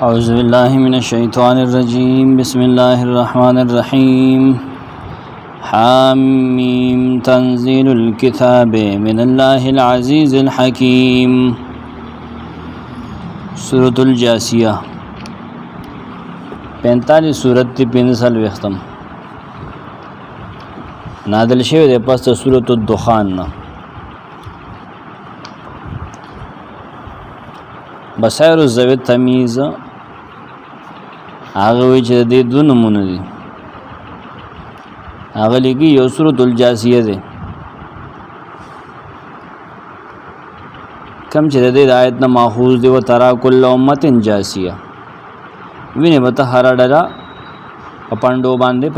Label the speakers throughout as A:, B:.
A: औज़ुबिल्लाहि मिनश्शैतानिर्रजीम बिस्मिल्लाहिर्रहमानिर्रहीम हामीम तंज़ीलुल किताबि मिनल्लाहिल अज़ीज़िल हकीम। सूरतुल जासिया 45 सूरत ती 45 वख्तम नादिल शवे दे पस सूरतुल दुखान ना बसायर الزوید تمیز هغه وی چې د دو نمونه دي. هغه لګي یو سورۃ الجاسیه ده کم چې د آیت نه ماخوذ دی و ترا کل امه جاسیه وینه به ته هر ډله پاندو باندې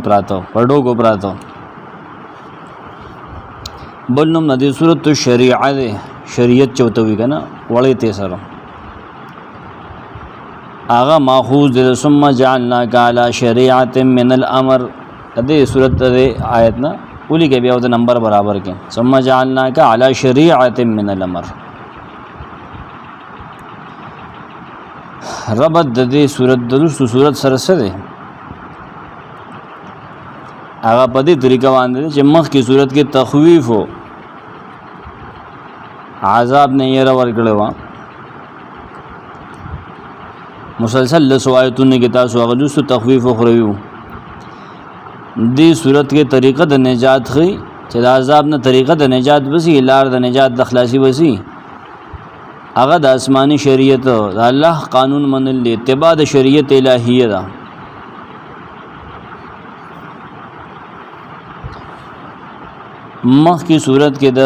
A: پراته پړډو کو پراته. بل نوم ندی صورت شریعه ده شریعت چوتوي کنه وړې ته سره آغا ماخوذ ده ثم جعلناک علی شریعه من الامر. دې صورت دې آیت نه ولي کې بیا د نمبر برابر کې ثم جعلناک علی شریعه من الامر. ربط دې صورت د صورت سره سره هغه په دې طریقه باندې چې مخ کی صورت کې تخویف او عذاب نه یې ورکړو مسلسل لسوایتونه کې تاسو هغه لسو تخویف او خرویو دې صورت کې طریقه د نجات خي چې د عذاب نه طریقه د نجات وسی لار د نجات د خلاصي وسی هغه د آسمانی شریعت د الله قانون منل اتباع د شریعت الهیه ده. مخ کی صورت کې د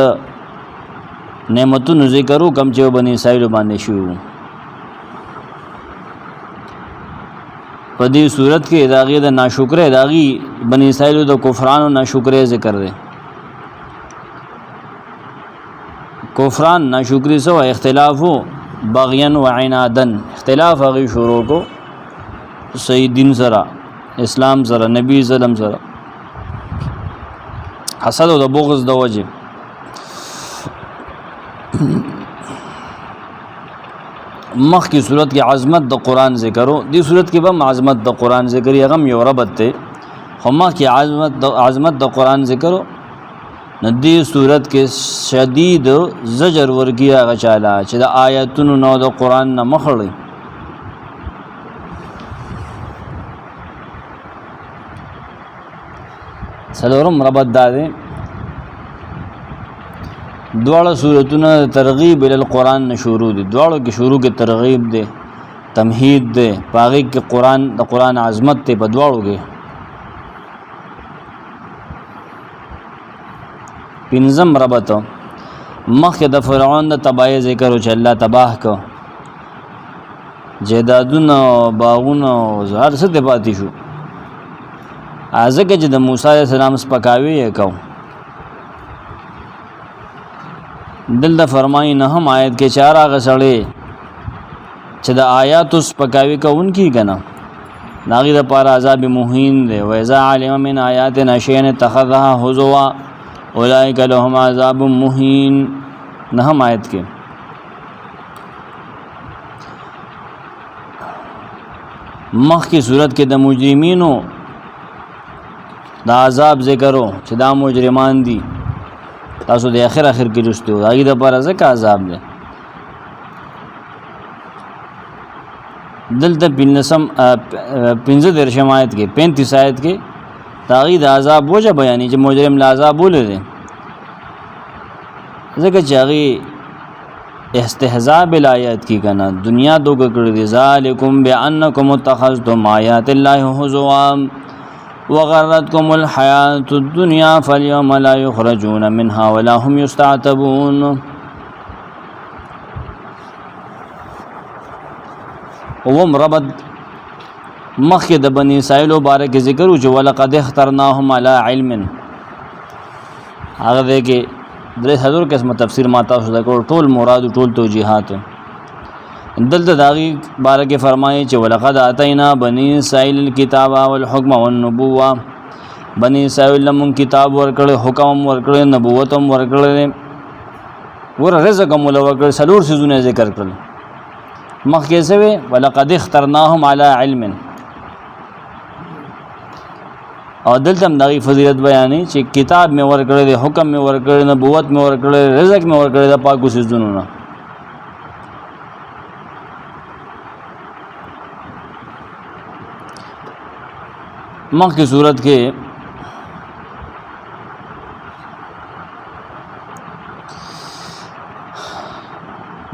A: نعمتونو ذکرو کم چې بنی اسرائیل باندې شو په دې صورت کې داغه د ناشکرې داغي بنی اسرائیل د کفران او ناشکرې ذکر دی. کفران ناشکری سو اختلاف بغیان و عنادن اختلاف هغه شروع کو صحیح دین سره اسلام سره نبی سلام سره حسد او د بغض د وجه مخ کی صورت کی عظمت د قرآن ذکرو دی صورت کی بم عظمت د قرآن ذکر یغم یو ربط ته هم کی عظمت د قرآن ذکرو ندی صورت کې شدید زجر ورګیا غچاله چې د آیاتونو نو د قرآن نه مخړي سلورم ربط داده دواړه سورتونه ترغیب ال القرآن نه شروع دي. دواړو کې شروع کې ترغیب ده تمهید ده پاغي کې قرآن د قرآن عظمت ته په دواړو کې. پنځم ربط مخکې د فرعون د تباہی ذکر او چې الله تباہ کو جیدادونه باغونه زهر څه د پاتې شو ازګه چې د موسی علیہ السلام سپکاوی یې کو دل د فرمای نه هم آیت کې چار هغه سړی چې د آیات سپکاوی کوونکی کنه ناغي د پار عذاب مهین دی و اذا علم من آیاتنا شیئا اتخذها هزوا اولئک لهم عذاب مهین. نه هم آیت کې مخ کی صورت کې د مجرمینو دا عذاب ذکرو چې دا مجرمان دي تاسو د اخر کې لستو هغه د پر ځکه عذاب دی. دلته بنسم 15 آیت کې 35 آیت کې تاغي د عذاب وجه بیانې چې مجرم لا عذاب ولې ځکه چې هغه استهزاء بالآیات کی کنا دنیا دوګه کړی دي ذالکم بانکم اتخذتم آیات الله هزوا وغرتكم الحیات الدنیا فاليوم لا يخرجون منها ولا هم يستعتبون. وم ربط مخی د بنی اسرائیل مبارک ذکر او ولقد اخترناهم على علم هغه دې کې درې حضور قسمه تفسیر ماته شو دا ټول مراد ټول توجیهات دلته داغي بارک فرمایي چې ولقد اتینا بنی اسرائیل الكتاب والحکم والنبوه بنی اسرائیل لمون کتاب ورکړ حکم ورکړ نبوت هم ورکړ ور رزق مولا ورکړ سلور سيزونه ذکر کړل مخکې څه وی ولقد اخترناهم على علم او دلته هم دغه فضیلت بیانې چې کتاب مې ورکړل دی حکم مې ورکړل نبوت مې ورکړل رزق مې ورکړل د پاکو سيزونو نه مخکې صورت کې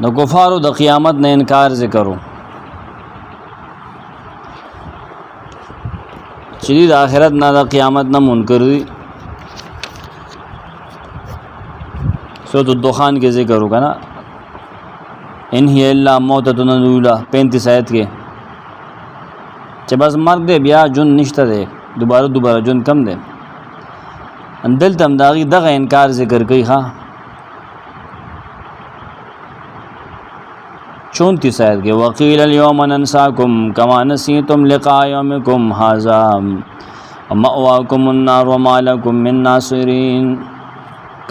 A: د کفارو د قیامت نه انکار ذکرو چې د آخرت نه د قیامت نه منکر دي سورۃ الدخان کې ذکر وکړه ان هی الا موتۃ الاولی 35 آیت کې چې بس مرګ دی بیا جون نشته دی دوباره جون کم دی اندل تم داغي دغه انکار ذکر کوي ها 34 آیت کې وقیل اليوم ننساکم کما نسیتم لقاء یومکم هذا مأواکم النار وما لكم من ناصرین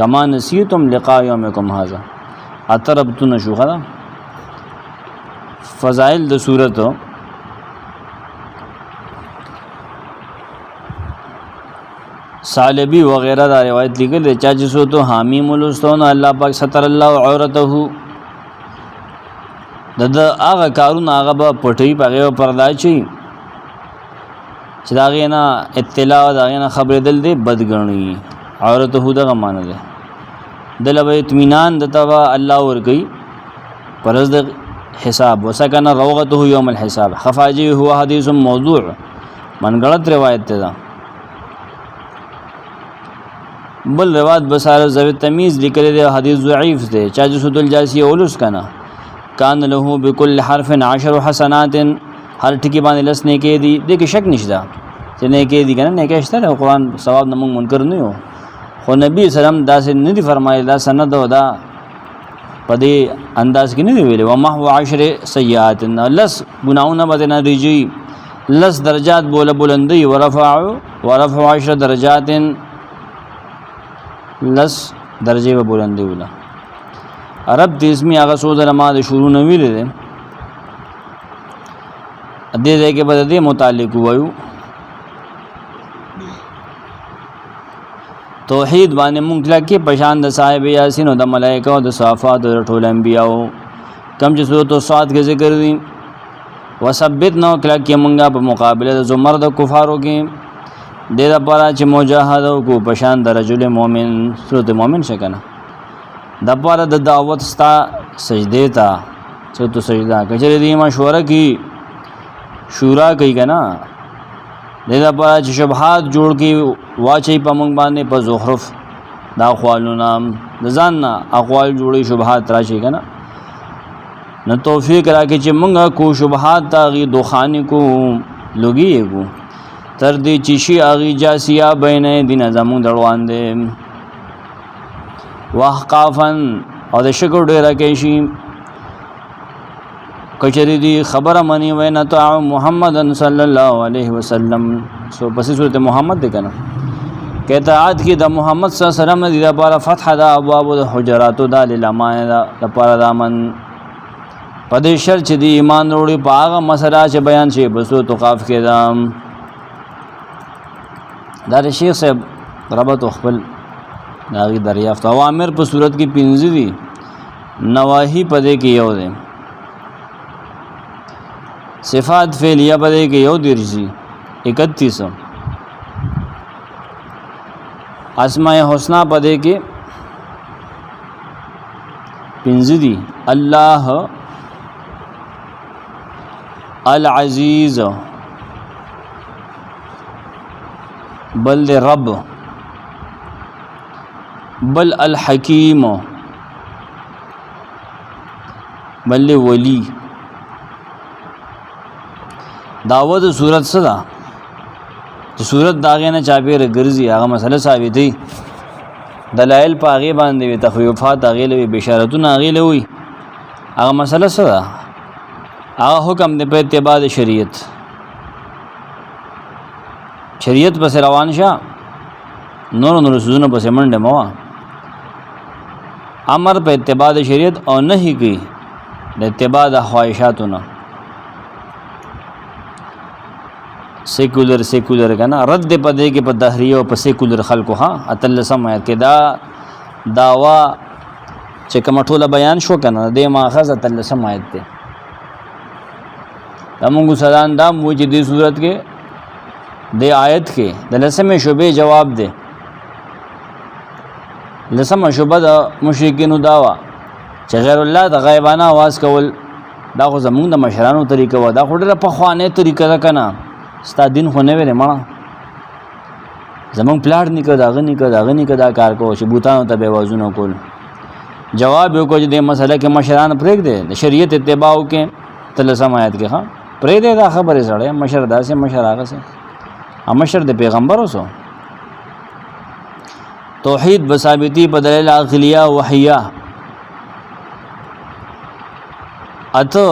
A: کما نسیتم لقاء یومکم هذا اتربتون شو خدا فضائل د صورت سالبی وغیرہ دا روایت لیکل دی چا چې سو تو حامی ملستون الله پاک ستر الله عورته د هغه کارونه هغه به پټي پغه پردا چی چې دا غینا اطلاع دا غینا خبر دل دی بدګنی عورته دغه معنی ده دل به اطمینان دتا الله ور کوي پرز د حساب وسکن روغته یوم الحساب خفاجی هو حدیث موضوع من غلط روایت ده بل روایت بسار زوی تمیز لیکل دی حدیث ضعیف دی چا جو سدل جاسی اولس کنا کان له بكل حرف 10 حسنات هر ټکی باندې لس نه کې دي د کې شک نشته چې نه کې دي کنه نه کې شته قرآن ثواب نه مونږ منکر نه یو خو نبی سلام داسې نه دي فرمایي دا سند ودا پدې انداز کې نه دی ویلي و ما هو 10 سیئات لس ګناونه بدنه دیږي لس درجات بوله بلندي ورفع 10 درجات لس درجه به بلندي ولا عرب د اسمي هغه سو د ما د شروع نه ویل دي دې دې کې بده دې متعلق وایو توحید باندې مونږ لکه پشان د صاحب یاسین او د ملائکه او د صافات او ټول انبیاء کم چې سورۃ الصاد کې ذکر دي وثبت نو کله کې مونږه په مقابله د زمر د کفارو کې د لپاره چې مجاهده کو پشان د رجل مؤمن سورۃ مؤمن شکنه د لپاره د دعوت ستا سجده تا چې تو سجدا کچره دی مشوره کی شورا کوي کنه د لپاره چې شبهات جوړ کی واچي په مونږ باندې په زخرف دا اقوالونه د ځان نه اقوال جوړي شبهات راشي کنه نو توفیق راکې چې مونږه کو شبهات تاغي دوخانه کو لګي کو تر دې چې شي اغي جاسیا بینه دین زمون دروان دي واحقافن او د شکر ډیر کې شي کچری دی خبره منی وینا تو محمد صلی الله علیه وسلم سو پس سورۃ محمد ده کنه کہتا عاد کی د محمد صلی الله علیه وسلم دی لپاره فتح دا ابواب د حجرات د للمان لپاره دامن پدې شر چې دی ایمان وروړي پاغه مسله چې بیان شي بسو توقاف کې دام دا شیخ صاحب ربط خپل داغي دریافت اوامر په صورت کې 15 دي نواهی پدې کې یو دي صفات فعلیه پدې کې یو درځي 31 اسماء الحسنا پدې کې 15 دي الله العزیز بل رب بل الحکیم بل ولی داوود صورت صدا چې صورت داغه نه چاپیره ګرځي هغه مسله ثابتې دلایل پاغه باندې وي تخویفات هغه له بشارتونه هغه له وي هغه مسله صدا هغه حکم دی په اتباع شریعت پس روان شه نور سوزونه پس منډه موا امر په اتباع د شریعت او نهي کوي د اتباع د خواهشاتو نه. سیکولر کنه رد په دې کې په دهریه او په سیکولر خلکو ها اتلسم آیت کې دا داوا چې کوم ټوله بیان شو کنه د ماخذ اتلسم آیت ته موږ سلام دا موجودي صورت کې د آیت کې د لسمه شوبې جواب دی. لسمه شوبه د مشرکینو داوا چې غیر الله د غیبانه आवाज کول دا خو زمونږ د مشرانو طریقه و، دا خو ډېره پخوانۍ طریقه ده کنه، ستا دین خو نه ویلې مړه. زمونږ پلاټ نیکه داغه نیکه دا کار کو چې بوتانو ته به وازونه کول. جواب یو کو چې د مسله کې مشران پرېږدي د شریعت اتباع کې تلسم آیت کې ها پرېږدي دا خبره سره مشر داسې مشر هغه سه مشر د پیغمبر اوسو. توحید بثابتی په دلیل عقلیه وحیه اته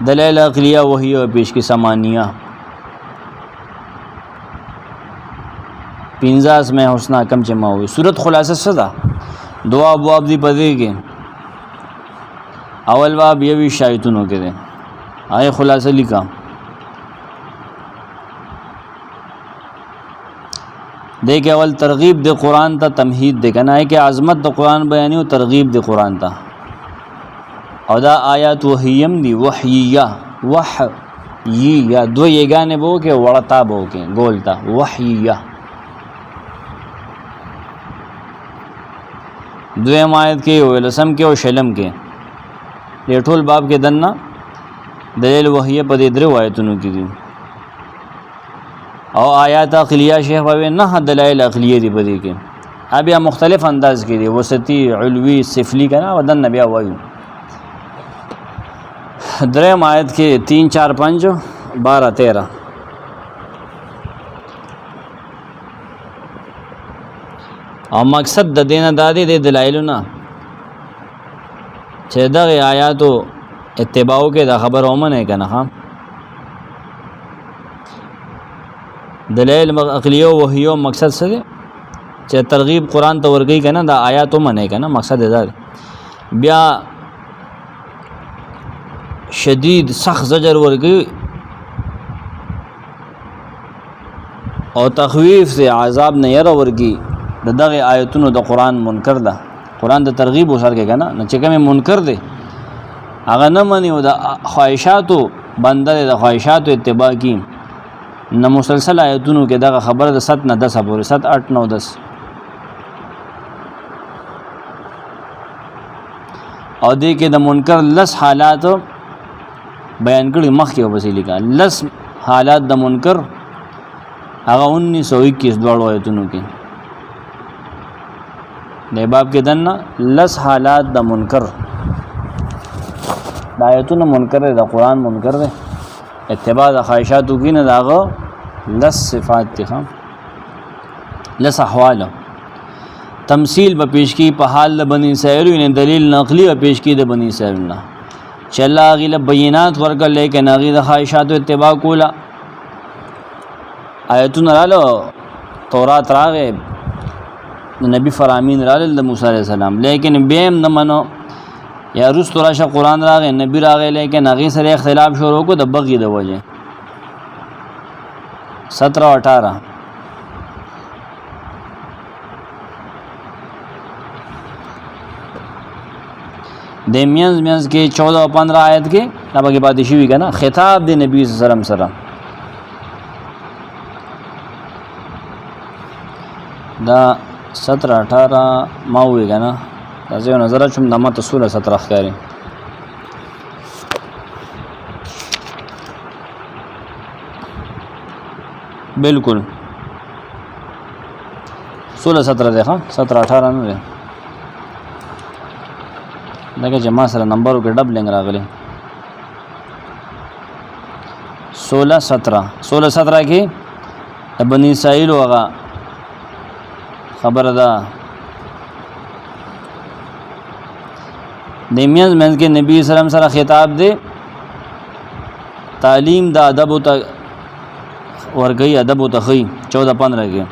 A: دلیل عقلیه وحیه پیش کې سمانیه 50 میں حسنا کم جمع ہوئی. صورت خلاصہ صدا دعا ابواب دی پدې کې اول باب یوی شایتونو کې ده آئے خلاصہ لیکا دیکھ اول ترغیب دے قرآن تا تمہید دے کنا ہے کہ عظمت دا قرآن بیانی و ترغیب دے قرآن تا او دا آیات وحیم دی وحییہ وحییہ دو یگانے بو کے وڑتا بو کے گولتا وحییہ دویم آیت کے ولسم کے و شلم کے لیٹھول باب کے دننا دلیل وحیہ پا دے درو آیتونو کی دی او آیات عقلیہ شیخ بابی نہ دلائل عقلیہ دی بدی کے اب یا مختلف انداز کی دی وسطی علوی سفلی کا نا ودن نبی وایو. درم آیت کے 3 4 5 12 13 او مقصد د دینه دادی د دلایلونه چې دغه آیاتو اتباع کې دا خبر اومنه کنه ها دلائل عقلیه او وحیو مقصد څه دی چې ترغیب قران ته ورګی کنه دا آیاتو منه کنه مقصد دا بیا شدید سخت زجر ورګی او تخویف سے عذاب نه ير ورګی دغه آیتونو د قران منکر ده. قران د ترغیب وسر کې کنه نه چې کوم منکر دی هغه نه مني او د خواهشاتو بنده د خواهشاتو اتباع کی نه مسلسل آیتونو کې دغه خبره د 7 نه 10 پورې 7 8 9 10 او دې کې د منکر لس حالات بیان کړي مخکې وبسې لیکه لس حالات د منکر هغه 1921 دوړو آیتونو کې د باب کې دنه لس حالات د منکر د آیتونو منکر د قران منکر دی اتباع د خواهشاتو کې نه داغه لس صفات دي خام لس احوال تمثيل به پیش کی په حال د بنی اسرائیل نه دلیل نقلی به پیش کی د بنی اسرائیل نه چې الله غیله بینات ورکړل لیکن هغه د خواهشاتو اتباع کولا آیتونه رالو تورات راغې نبی فرامین رالل د موسی علیہ السلام لیکن بیم نه منو یا رست راشه قران راغې نبی راغې لیکن هغه سره اختلاف شروع کو د بغي د وجه 17 18 د میانز کې 14 او 15 آیت کې دا به پاتې شوی کنه خطاب د نبی صلی الله علیه وسلم سره دا 17 18 ما وی کنه دا یو نظر چوم د ماته 16 17 ښکاری بالکل 16 17 ده ها 17 18 نه ده دغه جما سره نمبرو کې ډبلنګ راغلي 16 17 کې د بنی اسرائیل وغه خبر ده د میانز کې نبی سلام سره خطاب دی تعلیم د ادب او ورګي ادب او تخی 14 15 کې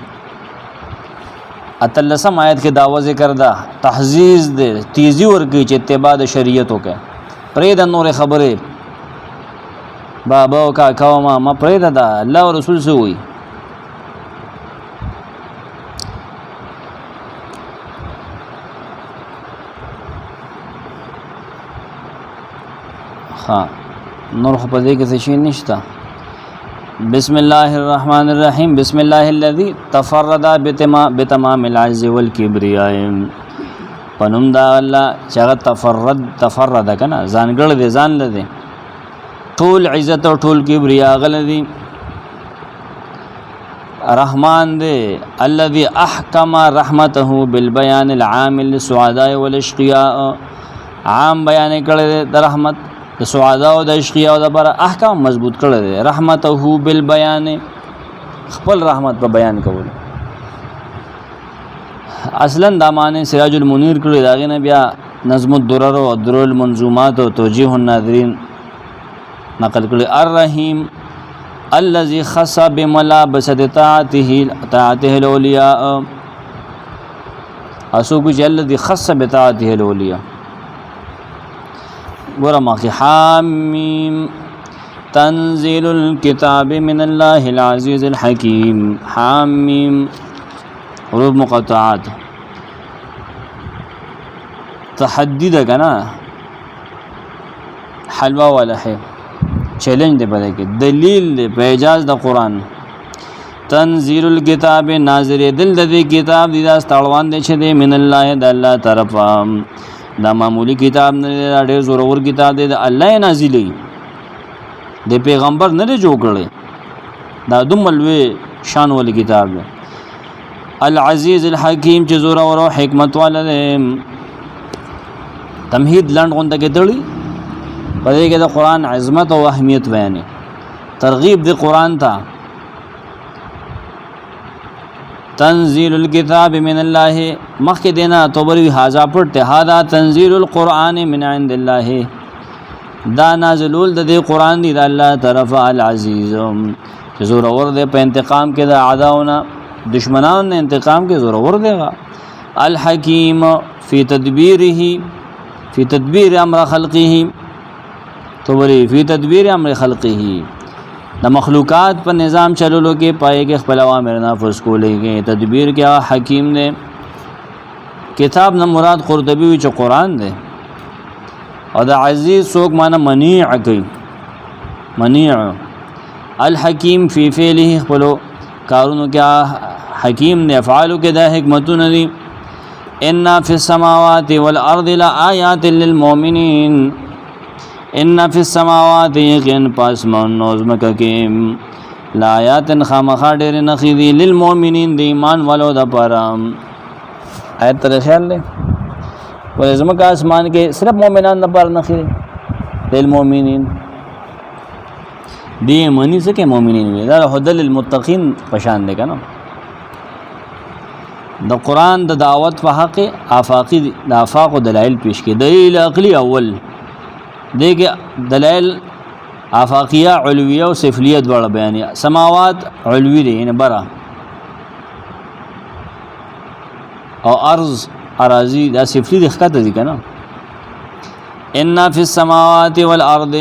A: اتلسم آیت کې داوا ذکر ده تحزیز ده تیزی ورکی چې اتباع د شریعت وکړه پرې د نور خبره بابا او کاکا ما پرې ده الله او رسول سو وي ها نور خو په دې کې څه شي نشته بسم الله الرحمن الرحیم بسم الله الذي تفرد بتمام العز والكبرياء پنوم دا الله چې تفرد کنه ځانګړ دي ځان لدی ټول عزت او ټول کبریا غلدي رحمان دے الذي احکم رحمته بالبيان العام للسعداء والاشقياء عام بیان کړه د رحمت د سعداء او د اشقیاء او د بر احکام مضبوط کړه دے رحمته بالبيان خپل رحمت په بیان کول اصلا دا معنی سراج المنیر کړه داغه نه بیا نظم الدرر او درر المنظومات او توجیه الناظرین نقل کړه الرحیم الذي خص بملابسه طاعته الاولیاء اسوق الذي خص بطاعته الاولیاء ورما حامیم تنزيل الكتاب من الله العزيز الحكيم حامیم حروف مقطعات تحدي ده کنه حلوا ولا حي چیلنج دی پدې کې دلیل دی په اجاز د قران تنزيل الكتاب نازل دل د کتاب دی دا ستړوان دی چې دی من الله د الله طرفه دا معمولی کتاب نه ډېر زورور کتاب دی د الله نازلې د پیغمبر نه جوړ کړي دا دومره شان ول کتاب دی العزیز الحکیم چې زورور او حکمت والا دی تمهید لاند غونډه کې دړي پدې کې د قران عظمت او اهمیت بیانې ترغیب د قران ته تنزيل الكتاب من الله مخک دینا توبری هاذا پړته هاذا تنزيل القران من عند الله دا نازلول د قران دی د الله طرفه العزیز چې زور اور دې په انتقام کې د اعداؤنا دشمنان نه انتقام کې زور اور دیغا الحکیم فی تدبیره فی تدبیر امر خلقه توبری فی تدبیر امر خلقه د مخلوقات په نظام چلولو کې پای کې خپل اوامر نافذ کولې کې تدبیر کې حکیم نے کتاب نه مراد قرطبی چې قران دی او د عزیز څوک معنی منیع کوي منیع الحکیم فی فعله خپل کارونو کې حکیم نے افعالو کې د حکمتونه دي ان فی السماوات والارض لآیات للمؤمنین ان فی السماوات یقین پاسمان نوزمک کیم لآیات خامخا ډېر نخې دي للمؤمنین د ایمان والو د پاره آیت تر خیال له ولې زمک اسمان کې صرف مؤمنان د پاره نخې دي للمؤمنین دی منی څه مؤمنین وي دا هدل للمتقین پشان دي کنه د قران د دعوت په حق آفاقی د آفاق او دلایل پیش کې دلیل عقلی اول دیکھیں دلائل آفاقیہ علویہ و سفلیہ دوڑا بیانیہ سماوات علوی دی یعنی برا اور ارض اراضی دا سفلی دی خکت دی کنا انا فی السماوات والارض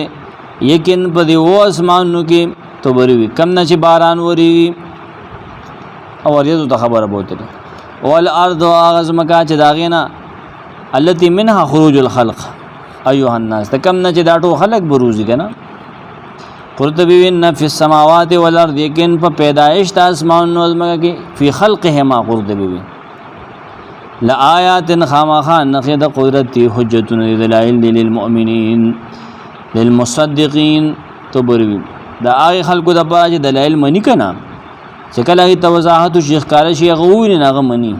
A: یکن پا دی وہ اسمانو کی تو بریوی کم نا چی باران وریوی اور یہ تو خبر بہت دی والارض و آغاز مکا چی داغینا اللتی منها خروج الخلق ایوہ الناس تکم نا چی داٹو خلق بروزی کنا قرطبی ان فی السماوات والارض یکن پا پیدائش تا اسمان نوزمگا کی فی خلقهما قرطبی لآیات خامخان نخید قدرتی حجتن دلائل للمؤمنین للمصدقین تو بروی دا آغی خلقو دا پاچ دلائل منی کنا چکل آغی توضاحت شیخ کارشی اغوین ناغ منی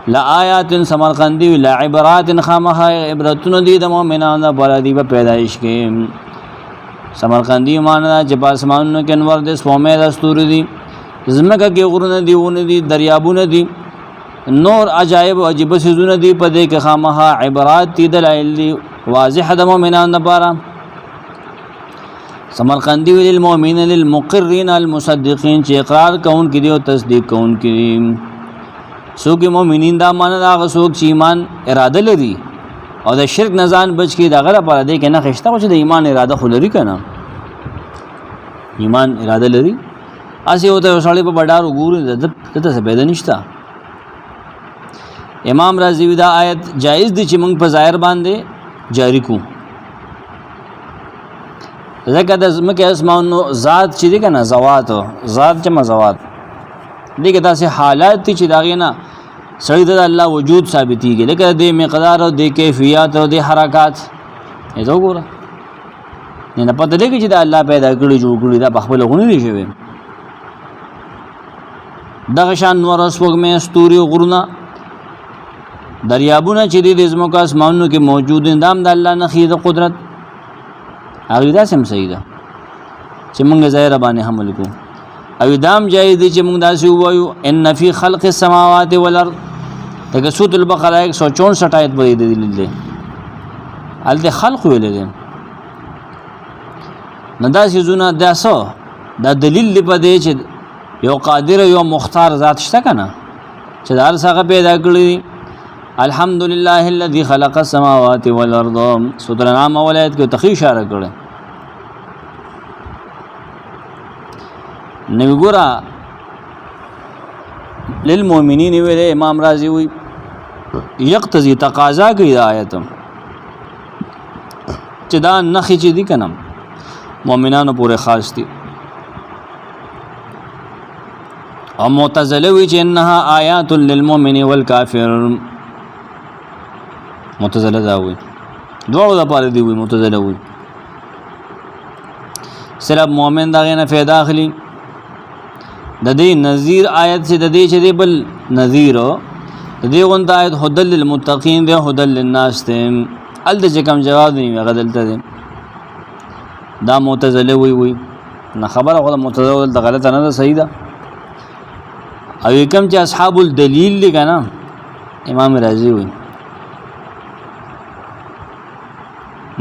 A: لآیات سمرقندی لعبرات خامخا عبرتون دی د مومنان دا بارا دی با پیدائش کے سمرقندی مانا چې پاسمانونو کې انور د سپومې د استور دي زمکه کې غرونه دي ونه دي دریابونه دي نور عجایب او عجیب سيزونه دي په دې کې خامخا عبرات دي دلایل دي واضح د مؤمنان لپاره سمرقندی للمؤمنین للمقرین المصدقین چې اقرار کون کې دي او تصدیق کون کې څوک مؤمنین دا معنی دا هغه څوک چې ایمان اراده لري او د شرک نه ځان بچ کړي دغه لپاره دی که نه خشته خو چې د ایمان اراده خو لري که نه ایمان اراده لري هسې ورته یو سړی په بډار وګوري دته څه پیدا نشته امام رازي دا آیت جایز دی چې موږ په ظاهر باندې جاری کو ځکه د ځمکې اسمانو ذات چې دی که نه ذوات ذات جمع ذوات دی که داسې حالات دي چې د هغې نه سړی ته د الله وجود ثابتېږي لکه د دې مقدار او د کیفیات او د حرکات یې ته وګوره نه پته لګي چې د الله پیدا کړي جوړ کړي دا په خپله خو نه دي شوي دغه شان نور سپوږمۍ ستوري غرونه دریابونه چې دي د ځمکو اسمانونو کې موجود دي دا هم د الله نښې د قدرت هغوی داسې هم صحیح ده چې موږ ظاهره باندې حمل کوو او دا هم جایز دی چې موږ داسې ووایو ان فی خلق السماوات والارض لکه سورة البقره 164 آیت پورې دلیل دی هلته خلق ویلی دی نو دا څیزونه دا څه دا دلیل دی په دې چې یو قادر یو مختار ذات شته که نه چې د هر څه هغه پیدا کړي دي الحمدلله الذي خلق السماوات والارض سورة الانعام اول آیت کې تخی اشاره کړی نو ګوره للمؤمنین ویل امام رازی وی یقتضی تقاضا کوي د آیت چې دا نخې چې دي که نه مؤمنانو پورې خاص دي او معتزله وی چې انها آیات للمؤمن والکافر معتزله دا وی دواړو دپاره دی وی معتزله وی صرف مؤمن د هغې نه فایده اخلي د دې نظیر آیت چې د دې چې دی بل نظیر د دې غونته آیت هدل للمتقین دی هدل للناس دی هلته چې کوم جواب دی هغه دلته دی دا معتزله وی نه خبره خو د معتزله دلته غلطه نه ده صحیح ده او کوم چې اصحاب الدلیل دی که نه امام رازی وی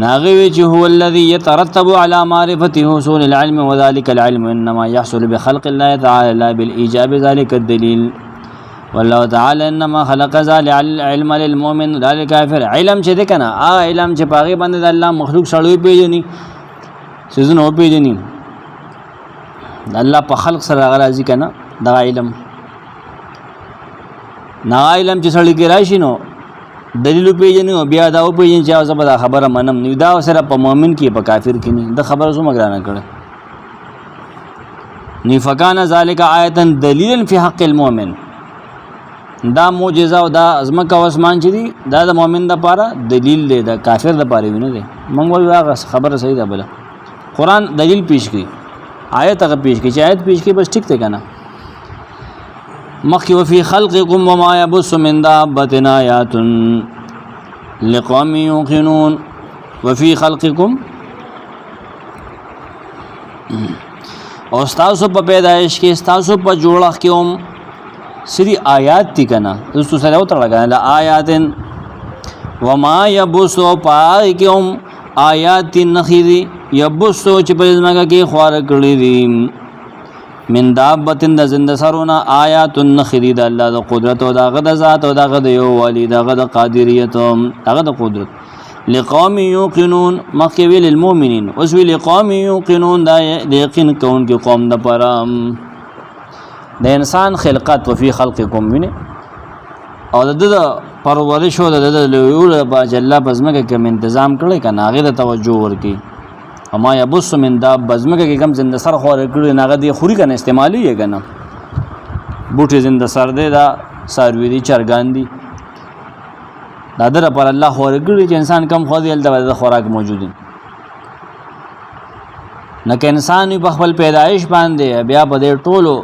A: ناغي وی چې هو الذي يترتب على معرفة حصول العلم وذلك العلم انما يحصل بخلق الله تعالى لا بالايجاب ذلك الدليل والله تعالى انما خلق ذلك العلم للمؤمن لا للكافر علم چې ده کنه علم چې پاغي باندې د الله مخلوق سره پیژني سيزونه پیژني الله په خلق سره راځي کنه دا علم نه علم چې سړی کې راشي نو دلیل پیژنې او بیا دا وپیژنې چې زه به دا خبره منم نو دا سره په مؤمن کې په کافر کې نه د خبره څومره ګرانه کړې نو فکان ذلک آیتا دلیلا فی حق المؤمن دا معجزه او دا ازمکه او اسمان چې دي دا د مؤمن لپاره دلیل دی د کافر لپاره نه دی موږ وایو هغه خبره صحیح ده بل قرآن دلیل پیش کړي آیت هغه پیش کړي چې آیت پیش کړي بس ټیک دی که نه مخی وفی خلقکم وما یبث من دابة آیات لقوم یوقنون وفی خلقکم او ستاسو په پیدایش کې ستاسو په جوړښت کې هم سری آیات دي که نه دوستو سره وتړه که نه آیات وما یبث پای کې هم آیات نښې دي یبث چې په ځمکه کې خواره کړي دي من دابتن د زنده سرونه آیات نخری د الله د قدرت او دغه د ذات او دغه د یو والی دغه د قادریت دغه د قدرت لقوم یوقنون مخکې ویل المؤمنین اوس ویل لقوم یوقنون دا یقین کوونکي قوم دپاره د انسان خلقت وفي خلقکم وینې او د ده د پرورش او د ده د لویولو لپاره چې الله په ځمکه کې انتظام کړی که نه هغې ته توجه ورکړي اما یبث من دابة ځمکه کې کوم زنده سر خواره کړي نه هغه دی خوري که نه استعمالي یې که نه بوټي زنده سر دی دا څاروي دي چرګان دي دا ده لپاره الله خواره کړي چې انسان کم خوري هلته به د خوراک موجود وي نه که انسان وي په خپل پیدایش باندې بیا په دې ټولو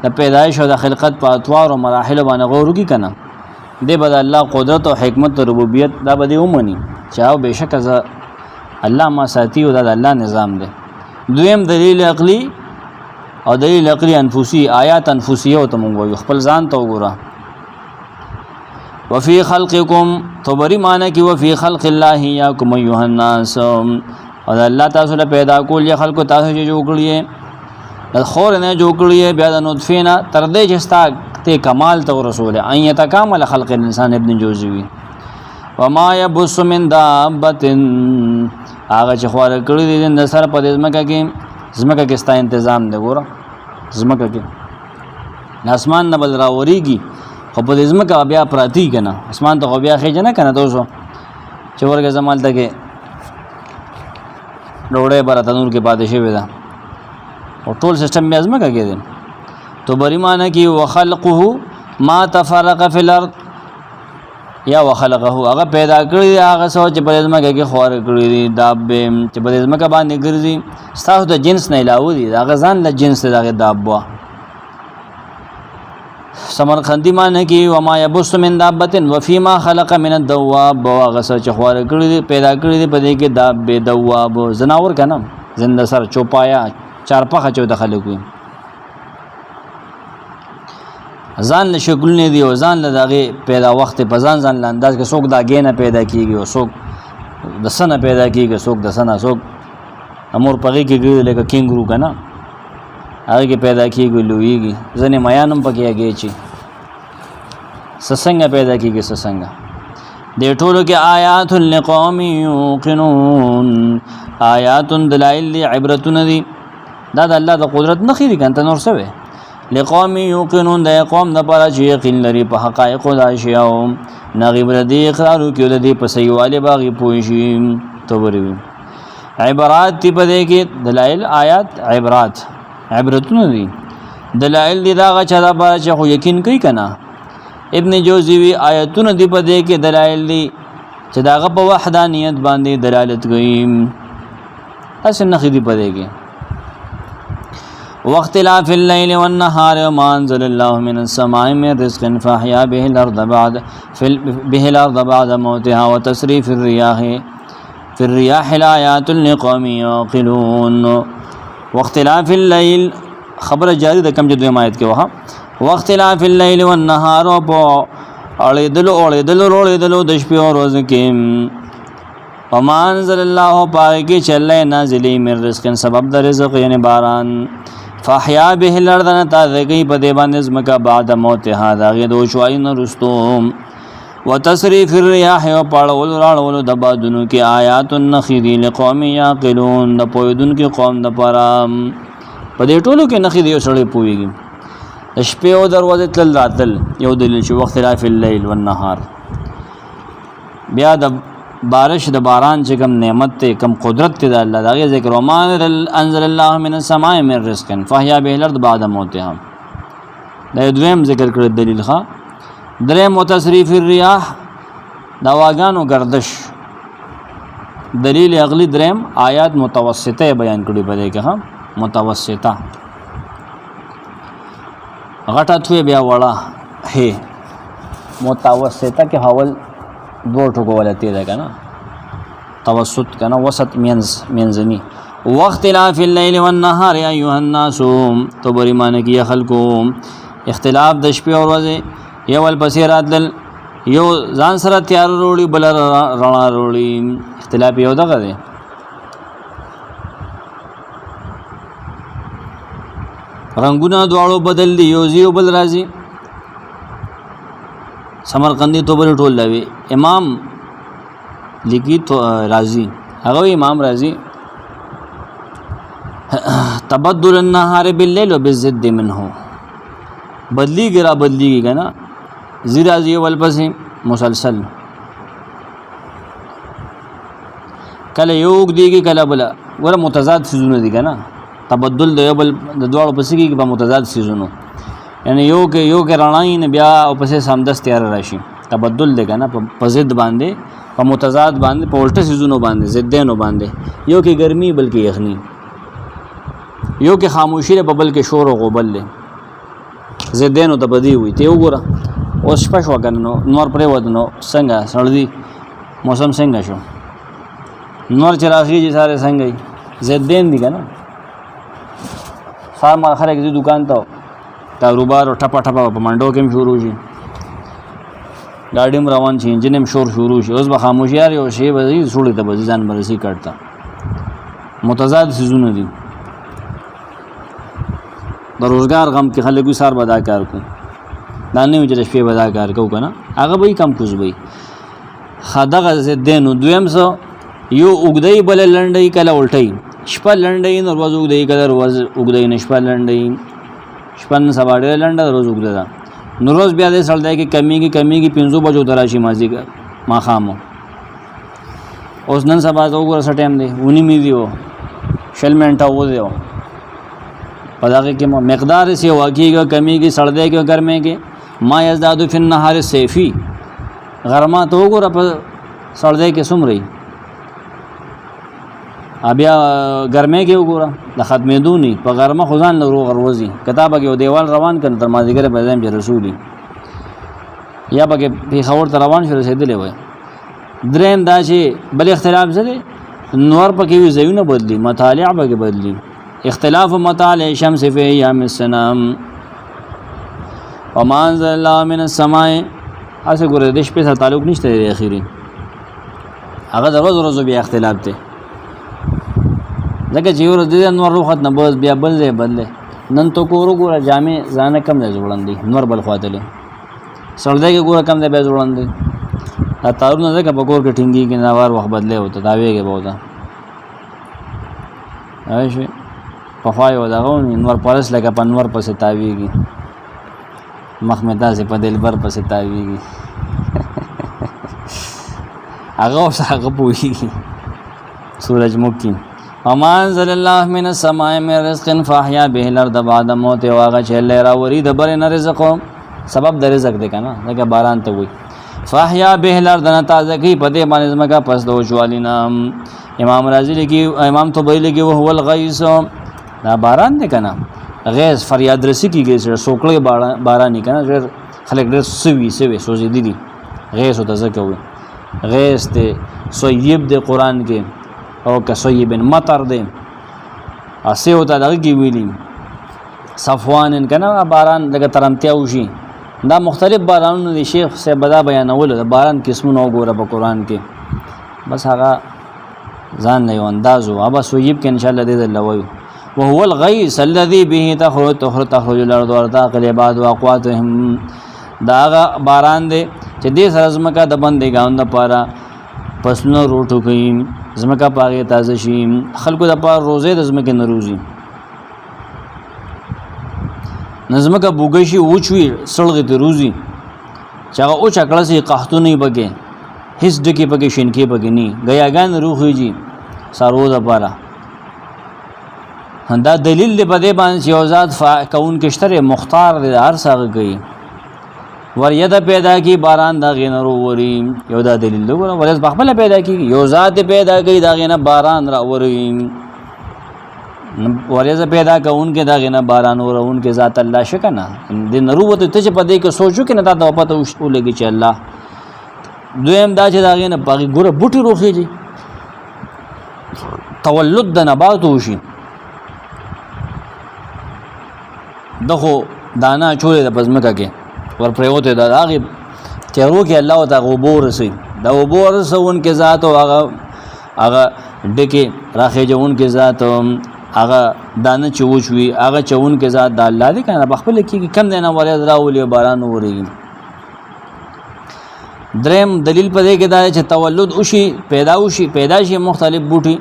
A: د پیدایش او د خلقت په اطوارو مراحلو باندې غور وکړي که نه دی به د الله قدرت او حکمت او ربوبیت دا به دې ومني چې او بېشکه زه الله ما ساتي او دا د الله نظام دی دویم دلیل عقلی او دلیل عقلی انفسی آیات انفسیه او ته مونږ وایو خپل ځان ته وګوره وفي خلقکم طبری معنی کې وفي خلق الله یاکم ایها الناس او الله تاسو له پیدا کول یا خلق تاسو چې جوړ کړی د خور نه جوړ کړی بیا د نطفه نه تر دې چې ته کمال ته رسول ان یتکامل خلق الانسان ابن جوزی وی وما یبث من دابه هغه چې خوار کړی دي د سر په ځمکه کې ستا تنظیم دی ګوره ځمکه کې اسمان نه بل راوريږي خو په ځمکه بیا پراتی کنه اسمان ته بیا خېج نه کنه دوسو چې ورګه زمال ته کې ډوړې بر تنور کې پاتې شوی دا او ټول سیستم بیا ځمکه کې دی تو بری معنی کې وخلقه ما تفرق فی الارض یا وخلقه هغه پیدا کړی هغه سوچ په ځمکه کې خور کړی دی دابه چې په ځمکه باندې ګرځي ستاسو د جنس نه علاوه دي هغه ځان له جنس دغه دابه سمرقندی معنی کې وما یبث من دابه وفيما خلق من الدواب هغه سوچ خور کړی دی پیدا کړی دی په دې کې دابه دواب زناور کنه زنده سر چوپایا چارپخه چو دخل کوي ځان له شکل نه دی او ځان له دغه پیدا وخت په ځان له انداز کې څوک دا غینه پیدا کیږي او څوک د سنه پیدا کیږي څوک د سنه څوک امور پغې کې ګرځي لکه کینګرو کنه هغه کې پیدا کیږي لویږي ځنه میانم پکې هغه چی سسنګ پیدا کیږي سسنګ د ټولو کې آیات لقوم یوقنون آیات دلائل عبرتون دي دا د الله د قدرت نه خېری کنه نور څه لقوم یوقنون د قوم د پاره چې یقین لري په حقایق د اشیاء نغیب ردی اقرار کوي د دې په صحیحواله باغی پوښی توبروي عبارات تی په دې کې دلایل آیات عبرتونه دي دلایل دي دا چې دا پاره چې خو یقین کوي کنه ابن جوزی وی آیاتونه دی په دې کې دلایل دي چې داغه په وحدانیت باندې دلالت کوي اصل نه خېدي په دې کې واختلاف الليل والنهار وما انزل الله من السماء من رزق فاحيا به الارض بعد موتها وتصريف الرياح لآيات لقوم يعقلون واختلاف الليل خبر جاری د کم جدو آیت کې وها واختلاف الليل والنهار اړېدلو د شپې او ورځې کې وما انزل الله پاک کې چلې نازلې من رزق سبب د رزق یعنی باران فاحیا به الارض تازگی په دې باندې زمکا بعد موتها داغه دو شوین رستوم وتصریف الرياح او پاړول راړول د بادونو کې آیات النخذی لقوم یعقلون د پویدون کې قوم د پرام په دې ټولو کې نخذ یو سړی پویږي د شپې او دروازه تل راتل یو دلیل چې وخت اختلاف الليل والنهار بیا د بارش د باران چې کم نعمت ته کم قدرت ته د الله دغه ذکر ومان انزل الله من السماء من رزق فاحيا به الارض بعد موتها دا دویم ذکر کړ دلیل ښا درې متصریف الرياح دا واغانو گردش دلیل اغلی دریم آیات متوسطه بیان کړي په دې کې ها متوسطه غټه توې بیا وړه هي متوسطه کې حول دو ټکو ولته ده کنه توسط کنه وسط منځنی وقت اختلاف الليل والنهار يا ايها الناس تو بری معنی کې خلقو اختلاف د شپې او ورځې یو ول بصیرات دل یو ځان سره تیار وروړي بل رڼا وروړي اختلاف یو دغه دی رنگونه دواړو بدل دي یو زیو بل راځي سمرقندی تو بل ټول لوي امام لکی تو رازی هغه امام رازی تبدل النهار بالليل وبالضد منه بدلیږي را بدلیږي کنه زیرازی ول پسې مسلسل کله یو دیږي کله بل ور متضاد سيزونه دي کنه تبدل د یو بل د دواړو پسې کې په متضاد سيزونو یعنی یو کې رڼای نه بیا او پسې سمدس تیار راشي تبدل دی کنه په ضد باندې په متضاد باندې په الټه سيزونو باندې ضدینو باندې یو کې ګرمي بلکې یخني یو کې خاموشي له بل کې شور او غبل له ضدینو ته بدی وي ته وګوره اوس شپه شو کنه نور پرې ودنو څنګه سړی موسم څنګه شو نور چراغي چې ساره څنګه ضدین دي کنه فارم خلک دې دکان ته کاروبار او ټپا ټپا په منډو کې شروع شي गाड़ी में روان شي انجن هم شور شروع شي اوس به خاموشیار یو شی به سړی ته به ځان برسي کړتا متضاد سيزونه دي د روزګار غم کې خلکو سار بدا کار کو دا نه چې شپې به دا کار کوو که نه هغه به کم کوز به دغه ضد دی. نو دویم څه یو اوږدی بله لنډی کله الټی شپه لنډی نو ورځ اوږدی کله ورځ اوږدی نه شپه لنډی شپه نن سبا ډېره لنډه ورځ اوږده ده نو روز بیا دې سړی کې کمیږي 5 بجو ته راشي مازدیګر ماښام اوس نن سبا ته وګوره څه ټایم دی 19 دی 6 منټه دی په دغه کې مقدار یې واقعیږي کمیږي سړی کې ګرمېږي ما یزداد فی النهار سیفی غرمه ته وګوره په سړی کې څومره بیا ګرمې کې وګوره د ختمېدو نه په غرمه خو ځان له روغ روزي کتابه کې یو دیوال روان کړ تر مازدیګر په ځای چې رسولي یا پکې پېښور ته روان شو رسېدلی وای. درېیم دا چې بل اختلاف څه دی نور پکې وي ځایونه بدلي مطالع پکې بدلي اختلاف مطالع شمس فی ایام السنه وما انزل الله من السماء اسه ګوره د شپې سره تعلق نشته دی اخیری هغه د ورځ بیا اختلاف دی ځکه چې یو ورځ د نور روخت نه بس بیا بل ځای بدلی نن تو کور وګوره جامې ځانه کم دی ځوړندې نور بل خوا تللی سړی کې ګوره کم دی بیا ځوړندې دا تارونه ځکه په کور کې ټینګېږي نه وار وخت بدلی وته تاویږي به وته هغه شوې پخوا یو دغه نور پرس لکه په نور پسې تاویږي مخ مې داسې په دلبر پسې تاویږي هغه اوس هغه پوهېږي سورج مکي وما انزل الله من السماء من رزق فاحيا به الارض بعد موتها واغه چې الله راوري د بر نه رزق سبب د رزق دی کنه لکه باران ته وي فاحيا به الارض نه تازه کی پدې باندې زمکا پس دو جوالینا امام رازی لګي امام طبری لګي او هو الغیث دا باران دی کنه غیث فریاد رسی کیږي چې سوکړې باران نه کنه ډېر خلک ډېر سوي سوزي دي غیث او تزکه وي غیث ته سویب دی قران کې او کسویبن مطر دی اسی ہوتا دغه کې ویلی صفوان کنه باران دغه ترمتیا وشي دا مختلف بارانونه دي شیخ سے بدا بیانول د باران قسمونه وګوره په قران کې بس هغه ځان نه انداز او ابا سویب کې ان شاء الله دې لوي وهو الغيث الذي به تخرج الارض وتعقل عباد واقواتهم دا باران دی چې دې سره زمکه د بندې ګاوند لپاره پسنو روټو کوي زمکه پاغه تازه شي خلکو د پاره روزه د زمکه نروزي نظمکه بوګشي اوچوي سړغه ته روزي چې هغه او چکړه سي قحطو نه بګي هیڅ دکی پکې شینکې پکې نه غیاګان روخيږي سارو د پاره دا دلیل دی په دې باندې چې اوزاد کون کشتره مختار د هر څنګه کوي وریده پیدا کی باران دا غینرو وری یو دا دلیل دی ګوره ولز بخبل پیدا کی یو ذات پیدا کی دا غینه باران را وری وریده پیدا کون کې دا غینه باران ورون کې ذات الله شکنا د نروت ته چې پدې کې سوچو کې نه تا پته ولګي چې الله دویم دا چې دا غینه باغی ګوره بوټي روخيږي تولد د نبات وشي دغه دانا چولې د پزمکه کې ور پریوته دا هغه تیرو کې الله تعالی غبور سي دا غبور سون کې ذات او هغه ډکه راخې جون کې ذات هغه دانه چوچوي هغه چون کې ذات د الله دې کنه بخپل کې کم نه ولې راولي باران وريږي دریم دلیل پدې کې دا چې تولد وشي پیدا شي مختلف بوټي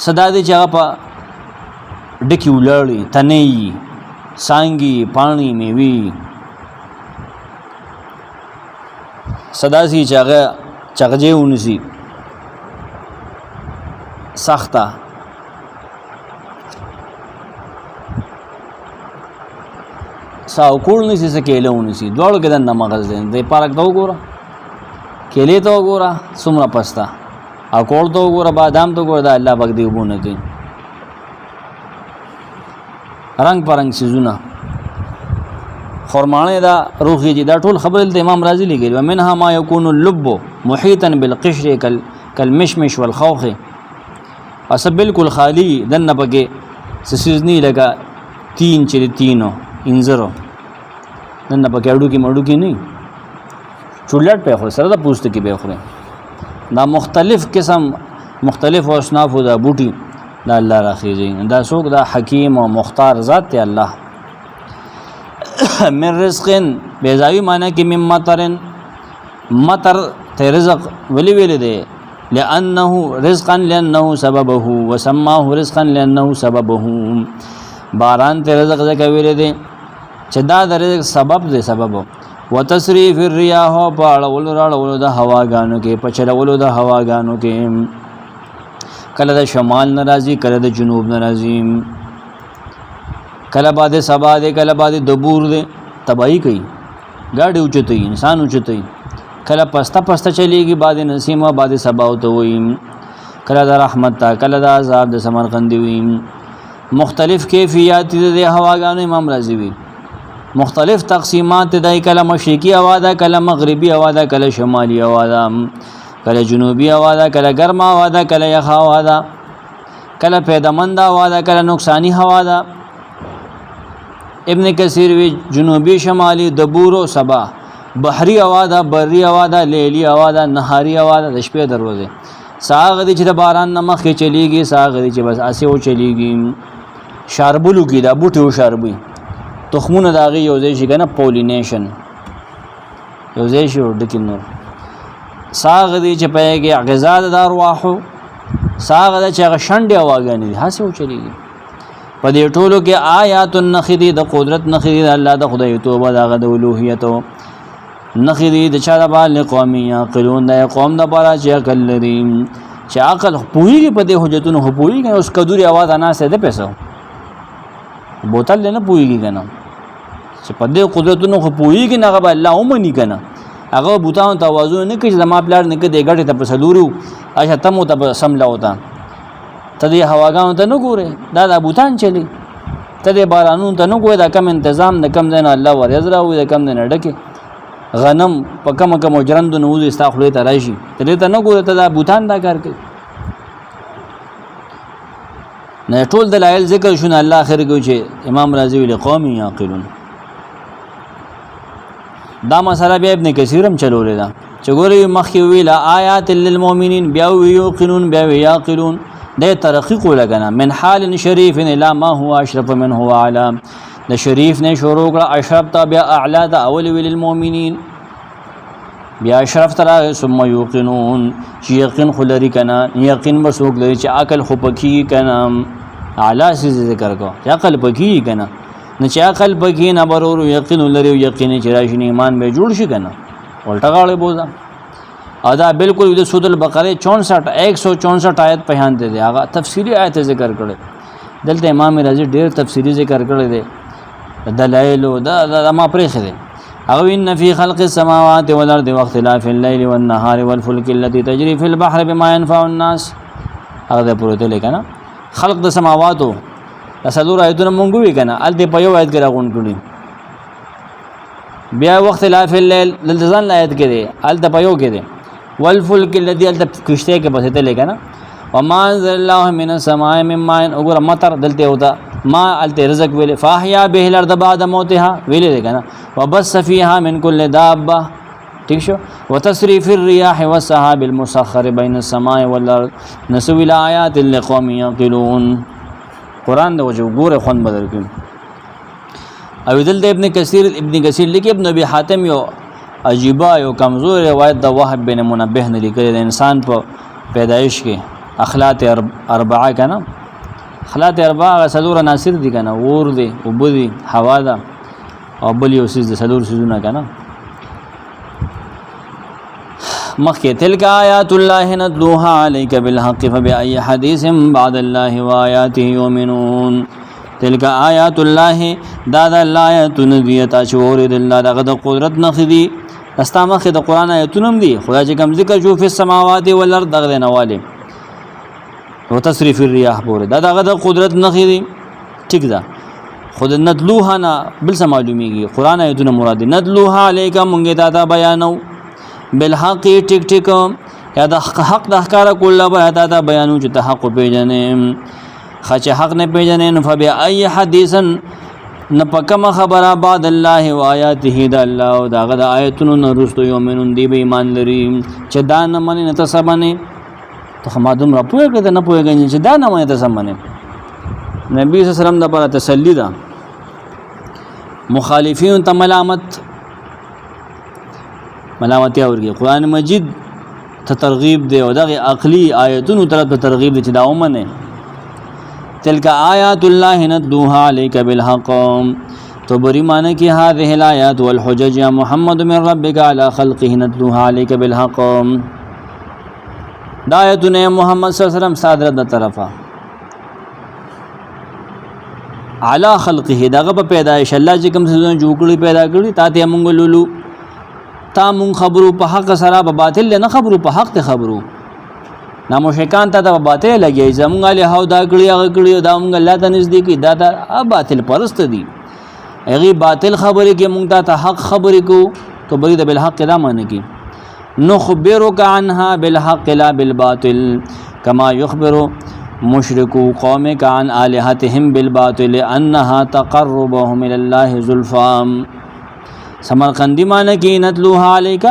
A: صدا دې چې هغه په ډکی ولړي تنې سانګي پانی میوي صدا سی چغجه ونسی سخته ساوکول نسی سکیله ونسی دوړو کې د مغز دی پارک ته وګوره کېلې ته وګوره څومره پسته او کول ته وګوره بادام ته وګوره د الله پاک دی وبونه کوي رنگ پرنګ سيزونه خرمانه دا روخي دي دا ټول خبر د امام رازي لګي ومنها ما يكون اللب محيطا بالقشر كالمشمش والخوخ اس بالکل خالی دنه بګه سسيزني لگا تین چې تینو انزرو دنه بګه اډو کې مړو کې نه چولټ په خو سره د پوست کې به خو دا مختلف قسم مختلف اصناف دا بوټي دا الله راخيږي دا څوک دا حکیم او مختار ذات ته الله من رزق بیزاوی معنی کې من مطرن مطر ته رزق ولی دی لأنه رزقا لأنه سببه وسماه رزقا لأنه سببه باران ته رزق ځکه ویل دی چې دا د رزق سبب دی سبب وتصریف الرياح په اړولو د هواګانو کې په چلولو د هواګانو کې کله د شمال ناراضي کله د جنوب ناراضي کله باد سبا دی کله باد دبور دی تباہی کوي گاډي اوچتوي انسان اوچتوي کله پسته پسته چلیږي باد نسیمه باد سبا او وي کله د رحمت تا کله د عذاب د سمرقندي وي مختلف کیفیات د هواګانو امام رازي وي مختلف تقسیمات د کله مشرقي هوا ده کله مغربي هوا ده کله شمالي هوا ده کله جنوبي هوا ده کله ګرمه هوا ده کله یخ هوا ده کله پیدامند هوا ده کله نقصانی هوا ده ابن کثیر وی جنوبی شمالی دبور و سبا بحری هوا ده بری هوا ده لیلی هوا ده نهاری هوا ده د شپې دروازه ساغ دي چې د باران نمخ کې چلیږي ساغ دي چې بس اسه و چلیږي شاربلو کې دا بوټي و شاربي تخمونه داغي یوځای شي کنه پولینیشن یوځای شي ورډکې نور ساغ دي چې پېږي غذا د ارواحو ساغ دي چې غشنډي واغاني هسه و چلیږي په دې ټولو کې آیات النخدی د قدرت نخدی د الله د خدای توبه د اولوهیت نخدی د چا د بال قومي عقلون د قوم د بارا چې عقل لري چې عقل پوریږي په دې حجتونو پوریږي اوس کدوري आवाज انا سه ده پیسو بوتل نه پوریږي کنه چې په دې قدرتونو پوریږي نه غو الله ومني کنه هغه بوتان توازن نه کوي چې ما پلار نه کې د غټه ته پسلورو اشه تمو ته سملا وتا ته دې هواګانو ته نه ګوره دا د بوتان چلی ته دې بارانونو ته نه ګوره دا کم تنظیم د کم دین الله ورزرا وي د کم دین ډکه غنم په کم جرند نوز استخلوي ته راشي ته دې ته نه ګوره ته دا بوتان دا کار کوي نه ټول دلایل ذکر شونه الله اخر کوي چې امام رازي ویل قوم یعقلون دا مسله بیا ابن کثیرم چلولې دا چې ګوري مخکې ویل آیات للمؤمنین بیا یوقنون بیا یعقلون ده ترقی کو لگنا من حال شریف الى ما هو اشرف من هو اعلى ده شریف نے شروع کړه اشرف تابع اعلى ده اول ویل المؤمنین بیا اشرف ترا ثم یوقنون چې یقین خلری کنا یقین مسوک لري چې عقل خو پکی کنا اعلی سے ذکر کو چې عقل پکی کنا نه چې عقل پکی نه برور یقین لري یقین چې راشي ایمان به جوړ شي کنا الټا غاړي بوزا ادا بالکل د سورۃ البقره 164 آیت په هان دي هغه تفصیلی آیت ذکر کړي دلته امام رازی ډیر تفصیلی ذکر کړي دي دلایل او د ما پرې خره او ان فی خلق السماوات والارض واختلاف الليل والنهار والفلك التي تجري في البحر بما ينفع الناس هغه پروت لیکنه خلق د سماواتو اسلو آیتونه مونږ وی کنه ال دې په یو آیت کې راغون کړي بیا واختلاف الليل لزان آیت کې دي ال د په یو کې دي والفلك الذي کشته کې بسته لګا نا وما انزل الله من السماء من ماء وګور مطر دلته ہوتا ما الته رزق ویل فاحيا به الارض بعد موتها ویل لګا نا وبس فيها من كل دابه ٹھیک شو وتصريف الرياح والسحاب المسخر بين السماء والارض نسوي الايات لقوم يعقلون قران د وجو ګوره خون بدل کړي او دلته ابن کثیر لیکي ابن ابي حاتم یو عجیبه یو کمزور روایت د وهب بن منبه نه لیکل د انسان په پیدایش کې اخلاق اربعه کنه اخلاق اربعه سلور ناصر دي کنه ور دي وبدي هوا ده او بل یو سیز د سلور سيزونه کنه مخکې تلک آیات الله ندلوها عليك بالحق فبأي حديث بعد الله وآياته يؤمنون تلک آیات الله دا د الله آیاتونه دي تاسو د الله دغه د قدرت نخدي استامخ د قران آیتونه دي خدای چې کوم ذکر جو په السماوات والارض دغه نواله او تصریف الرياح پورې دا دغه د قدرت نخدي ٹھیک ده خود ندلوها نه بل څه معلومیږي قران آیتونه مراد ندلوها علیک مونږه دا بیانو بالحق ټیک یا د حق د احکار کله به دا بیانو چې ته حق پیژنې خچ حق نه پیژنې فبأي حديث نه پکمه خبره بعد الله و آیاته د الله او دغه د آیتونو نرستو یومنون دی به ایمان لري چې دا نه منې نه تاسو باندې ته خمادم را پوهه کړه نه پوهه چې دا نه منې تاسو باندې نبی صلی الله علیه وسلم د پر تسلی ده مخالفین ته ملامتي اورګي قران مجید ته ترغیب دی او دغه عقلی آیتونو طرف ته ترغیب دی چې دا ومنه تلک آیات الله نتلوها عليك بالحق تو بری معنی کی هذه الآیات والحجج یا محمد من ربك على خلقه نتلوها عليك بالحق دا آیتونه محمد صلی الله علیه وسلم صادره د طرفه على خلقه دغه په پیدایش الله چې کوم څه جوړ کړی پیدا کړی تا ته مونږ لولو تا مونږ خبرو په حق سره په باطل نه خبرو په حق ته خبرو نا مشکان ته د باطل لګي زمونږ له هاو دا کړی هغه کړی دا مونږ الله ته نږدې کی دا باطل پرست دي هغه باطل خبره کې مونږ ته حق خبره کو تو بری د بالحق دا معنی کی نخبرك عنها بالحق لا بالباطل كما يخبر مشركو قومك عن آلهتهم بالباطل انها تقربهم الى الله زلفا سمرقندی معنی کی نتلوها علیک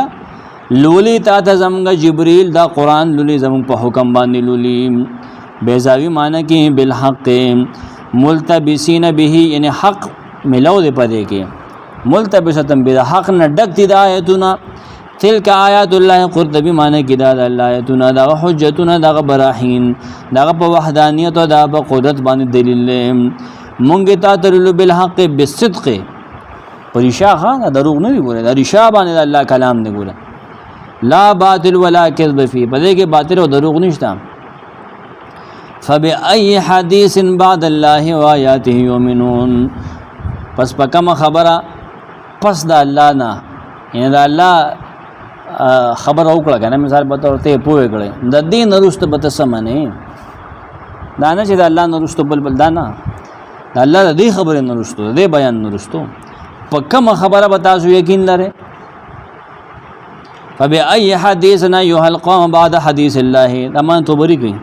A: لولی تا ته زمغه جبريل دا قران لولی زمغه په حکم باندې لولی بیزاوی معنی کی بالحق ملتبسین به یعنی حق ملو دې پدې کې ملتبساتم بالحق نه ډک دي آیتونه تلک آیات الله قرطبی معنی کی دا الله آیتونه دا حجتونه دا براهین دا په وحدانیت او دا په قدرت باندې دلیل مونږ ته ترلو بالحق بالصدق پریشا خان دروغ نه دی ګوره دا رشا باندې الله کلام دی ګوره لا باطل ولا کذب فی پدې کې باطل او دروغ نشته فبأي حدیث بعد الله وآیاته یؤمنون پس پکمه خبره پس د الله نه یعنی د الله خبر او کړه کنه مثال به تورته پوهه کړي د دین وروسته به تسمنه دا نه چې د الله نه وروسته بل دا نه د الله د دې خبره نه وروسته د بیان نه وروسته پکمه خبره به تاسو یقین لرئ فبأي حديث يحلقون بعد حديث الله تمام تو بری کی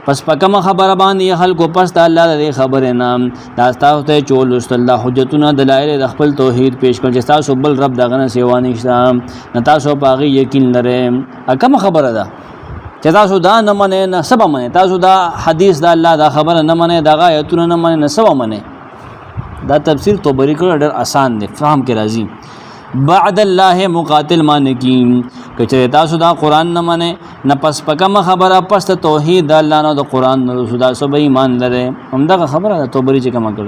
A: پس پکمه خبره باندې خلکو پس د الله د خبره نام دا تاسو ته چول الله حجتونه دلایل د خپل توحید پیش کړي چې تاسو بل رب دغه نه سیوا نشته نه تاسو پاغي یقین لرئ کوم خبره ده چې تاسو دا نه منئ نه سبا منئ تاسو دا حدیث د الله دا خبره نه منئ دا آیتونه نه منئ نه سبا منئ دا تفسیر تو بری کړه ډېر آسان دی فهم کې راځي بعد الله مقاتل مانکین کچره تاسو دا قران نه منئ نه پس پکم خبره پس توحید الله نه د قران نه رسول سب ایمان لري همدا خبره تو بری چې کما کړ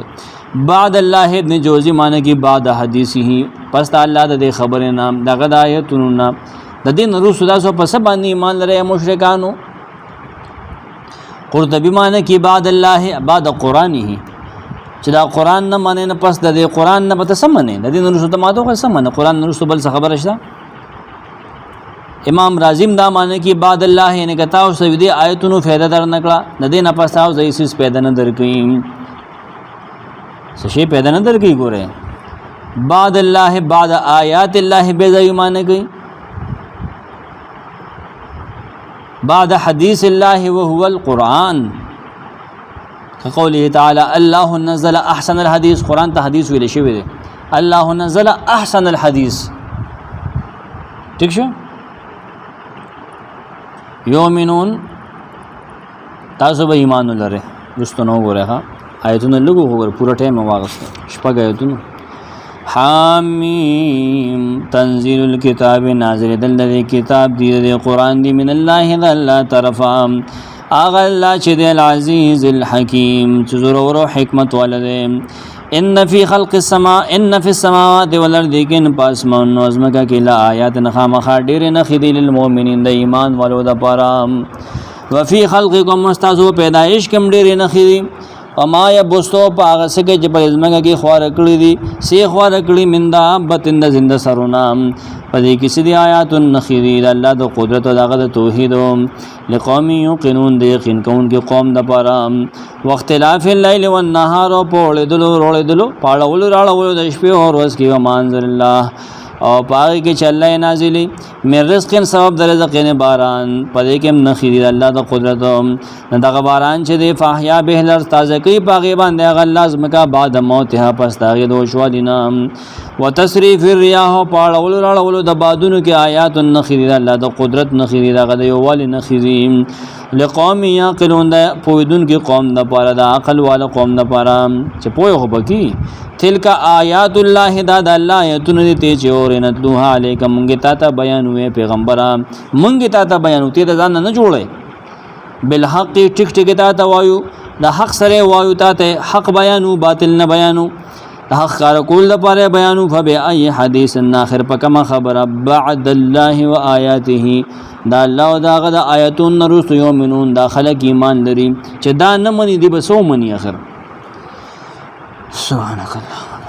A: بعد الله ابن جوزی معنی کی بعد حدیثه پس الله د خبره نام دغه د آیتونو نه د دین رسول سو پس باندې ایمان لري مشرکانو قرطبی معنی کی بعد الله بعد قرانه چې دا قران نه معنی نه پس د قران نه پته سمنه د دین رسول ته ماته سمنه قران رسول بل څه خبره شته امام رازم دا معنی کی بعد الله یعنی کتا او سوی دی آیتونو فائدہ در نکړه د دې نه پس تاسو زې سیس پیدا نه درکې څه شی پیدا نه درکې ګوره بعد الله بعد آیات الله به ځای معنی کوي بعد حدیث الله وهو القرآن كقوله تعالى الله نزل احسن الحديث قرآن ته حدیث ویل شوی دی الله نزل احسن الحديث ٹھیک شو یؤمنون تاسو به ایمان لرئ رستو نو غره ها آیتونه لګو غره پورا ټیم واغسته شپږ آیتونه حامیم تنزيل الكتاب نازل دل کتاب دی قرآن دی من الله ذل الله طرفا اغه الله چې د العزیز الحکیم چې زور او حکمت ولده ان فی خلق السماء ان فی السماوات والارض کن پاسمان نظمکا کې لا آیات نخامخ ډیر نه خدی للمؤمنین د ایمان والو د پاره وفي خلقکم مستازو پیدائش کم ډیر نه خدی وما یبستو پاغه سکه چې په ازمګه کې خوار کړی دي سی خوار کړی مندا بتند زنده سرونا پدې کې سدي آیات النخری الله د قدرت او د توحید لقوم یقینون د یقین کون کې قوم د پاره واختلاف الليل والنهار په وړېدلو پاړول راړول د شپې او ورځ کې ومانزل الله او پای کې چې الله نازلی مې رزق سبب د رزق نه باران پدې کې نخری الله د قدرت دغه باران چې د فاحیا به لر تازه کوي پاغه باندې غ لازم کا بعد موتها پس تاغه دو شو دینا وتصریف الرياح پاړول راړول د بادونو کې آیات النخری الله د قدرت نخری دغه د یووال نخری لقوم یعقلون دا پویدون کی قوم دا پارا دا عقل والا قوم دا پارا چې پوی خو بکی تلک آیات الله دا د الله آیاتون دي ته چې اور نتلوها علیک مونږ ته تا بیانوي پیغمبره مونږ ته تا بیانو ته ځان نه جوړه بالحق ټیک ټیک ته وایو د حق سره وایو ته حق بیانو باطل نه بیانو حق کار کول د پاره بیانو فبأي حدیث اخر پکما خبر بعد الله و آیاته دا الله او دا غد آیاتون رسو یومنون دا خلق ایمان لري چې دا نه مني دی بسو مني اخر سبحانك اللهم